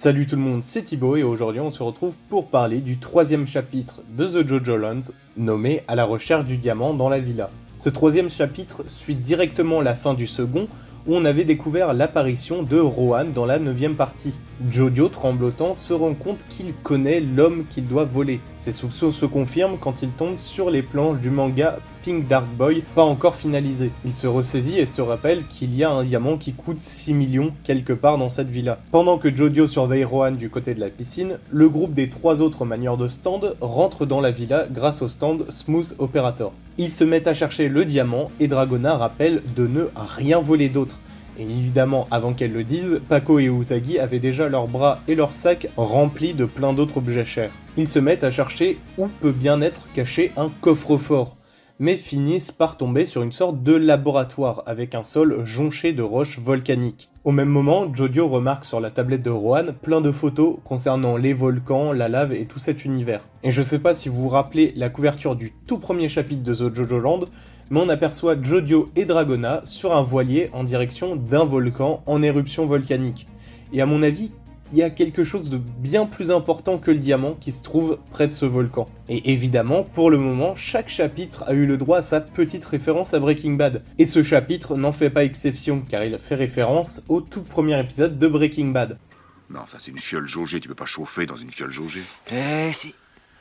Salut tout le monde, c'est Thibaut et aujourd'hui on se retrouve pour parler du troisième chapitre de The JoJo Lands, nommé À la recherche du diamant dans la villa. Ce troisième chapitre suit directement la fin du second, où on avait découvert l'apparition de Rohan dans la 9ème partie. Jojo, tremblotant, se rend compte qu'il connaît l'homme qu'il doit voler. Ses soupçons se confirment quand il tombe sur les planches du manga Pink Dark Boy, pas encore finalisé. Il se ressaisit et se rappelle qu'il y a un diamant qui coûte 6 millions quelque part dans cette villa. Pendant que Jojo surveille Rohan du côté de la piscine, le groupe des 3 autres manieurs de stand rentre dans la villa grâce au stand Smooth Operator. Ils se mettent à chercher le diamant et Dragona rappelle de ne rien voler d'autre. Et évidemment, avant qu'elle le dise, Pako et Usagi avaient déjà leurs bras et leurs sacs remplis de plein d'autres objets chers. Ils se mettent à chercher où peut bien être caché un coffre-fort, mais finissent par tomber sur une sorte de laboratoire avec un sol jonché de roches volcaniques. Au même moment, Jojo remarque sur la tablette de Rohan plein de photos concernant les volcans, la lave et tout cet univers. Et je sais pas si vous vous rappelez la couverture du tout premier chapitre de The JoJo Land, mais on aperçoit Jojo et Dragona sur un voilier en direction d'un volcan en éruption volcanique. Et à mon avis, il y a quelque chose de bien plus important que le diamant qui se trouve près de ce volcan. Et évidemment, pour le moment, chaque chapitre a eu le droit à sa petite référence à Breaking Bad. Et ce chapitre n'en fait pas exception, car il fait référence au tout premier épisode de Breaking Bad. Non, ça c'est une fiole jaugée, tu peux pas chauffer dans une fiole jaugée. Eh si,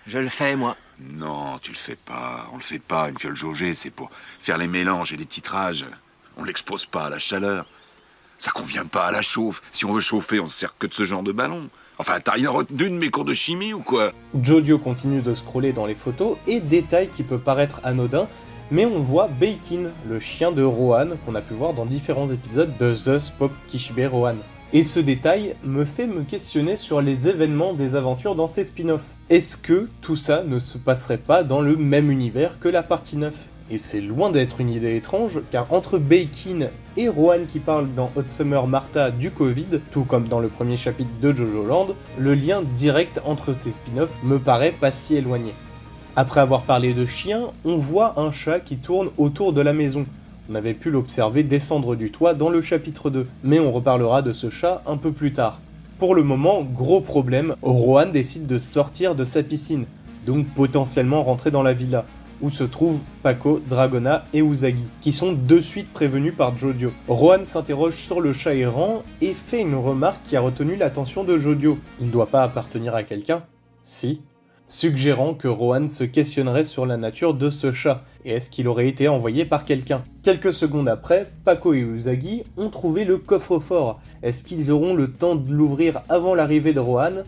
je le fais moi. Non, tu le fais pas, on le fait pas, une fiole jaugée, c'est pour faire les mélanges et les titrages. On l'expose pas à la chaleur. Ça convient pas à la chauffe. Si on veut chauffer, on se sert que de ce genre de ballon. Enfin, t'as rien retenu de mes cours de chimie ou quoi? Jojo continue de scroller dans les photos et détail qui peut paraître anodin, mais on voit Beikin, le chien de Rohan, qu'on a pu voir dans différents épisodes de The Spock Kishibe Rohan. Et ce détail me fait me questionner sur les événements des aventures dans ces spin-offs. Est-ce que tout ça ne se passerait pas dans le même univers que la partie 9 ? Et c'est loin d'être une idée étrange, car entre Beikin et Rohan qui parle dans Hot Summer Martha du Covid, tout comme dans le premier chapitre de JoJo Land, le lien direct entre ces spin-offs me paraît pas si éloigné. Après avoir parlé de chien, on voit un chat qui tourne autour de la maison. On avait pu l'observer descendre du toit dans le chapitre 2, mais on reparlera de ce chat un peu plus tard. Pour le moment, gros problème, Rohan décide de sortir de sa piscine, donc potentiellement rentrer dans la villa, où se trouvent Pako, Dragona et Usagi, qui sont de suite prévenus par Jojo. Rohan s'interroge sur le chat errant et fait une remarque qui a retenu l'attention de Jojo. Il doit pas appartenir à quelqu'un? Si. Suggérant que Rohan se questionnerait sur la nature de ce chat, et est-ce qu'il aurait été envoyé par quelqu'un. Quelques secondes après, Pako et Usagi ont trouvé le coffre-fort. Est-ce qu'ils auront le temps de l'ouvrir avant l'arrivée de Rohan?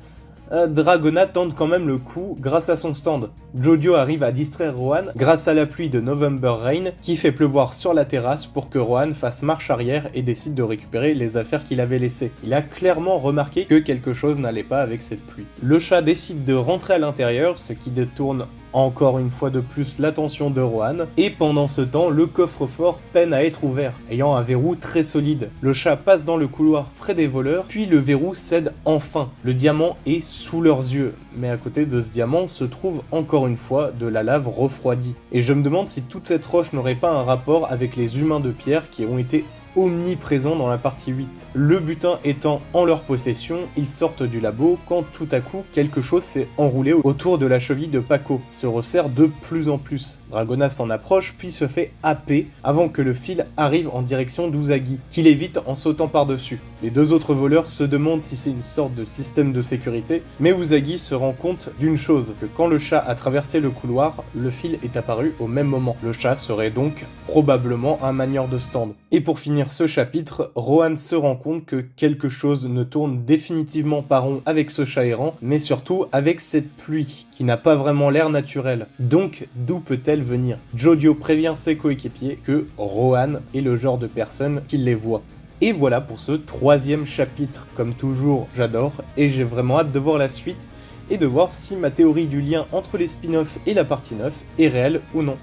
Dragona tente quand même le coup grâce à son stand. Jojo arrive à distraire Rohan grâce à la pluie de November Rain qui fait pleuvoir sur la terrasse pour que Rohan fasse marche arrière et décide de récupérer les affaires qu'il avait laissées. Il a clairement remarqué que quelque chose n'allait pas avec cette pluie. Le chat décide de rentrer à l'intérieur, ce qui détourne encore une fois de plus l'attention de Rohan, et pendant ce temps, le coffre-fort peine à être ouvert, ayant un verrou très solide. Le chat passe dans le couloir près des voleurs, puis le verrou cède enfin. Le diamant est sous leurs yeux, mais à côté de ce diamant se trouve encore une fois de la lave refroidie. Et je me demande si toute cette roche n'aurait pas un rapport avec les humains de pierre qui ont été omniprésents dans la partie 8. Le butin étant en leur possession, ils sortent du labo quand tout à coup quelque chose s'est enroulé autour de la cheville de Pako, se resserre de plus en plus. Dragona s'en approche puis se fait happer avant que le fil arrive en direction d'Usagi, qui l'évite en sautant par-dessus. Les 2 autres voleurs se demandent si c'est une sorte de système de sécurité, mais Usagi se rend compte d'une chose, que quand le chat a traversé le couloir, le fil est apparu au même moment. Le chat serait donc probablement un manieur de stand. Et pour finir ce chapitre, Rohan se rend compte que quelque chose ne tourne définitivement pas rond avec ce chat errant, mais surtout avec cette pluie, qui n'a pas vraiment l'air naturel. Donc, d'où peut-elle venir? Jojo prévient ses coéquipiers que Rohan est le genre de personne qui les voit. Et voilà pour ce 3e chapitre. Comme toujours, j'adore, et j'ai vraiment hâte de voir la suite, et de voir si ma théorie du lien entre les spin-offs et la partie 9 est réelle ou non.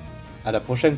À la prochaine!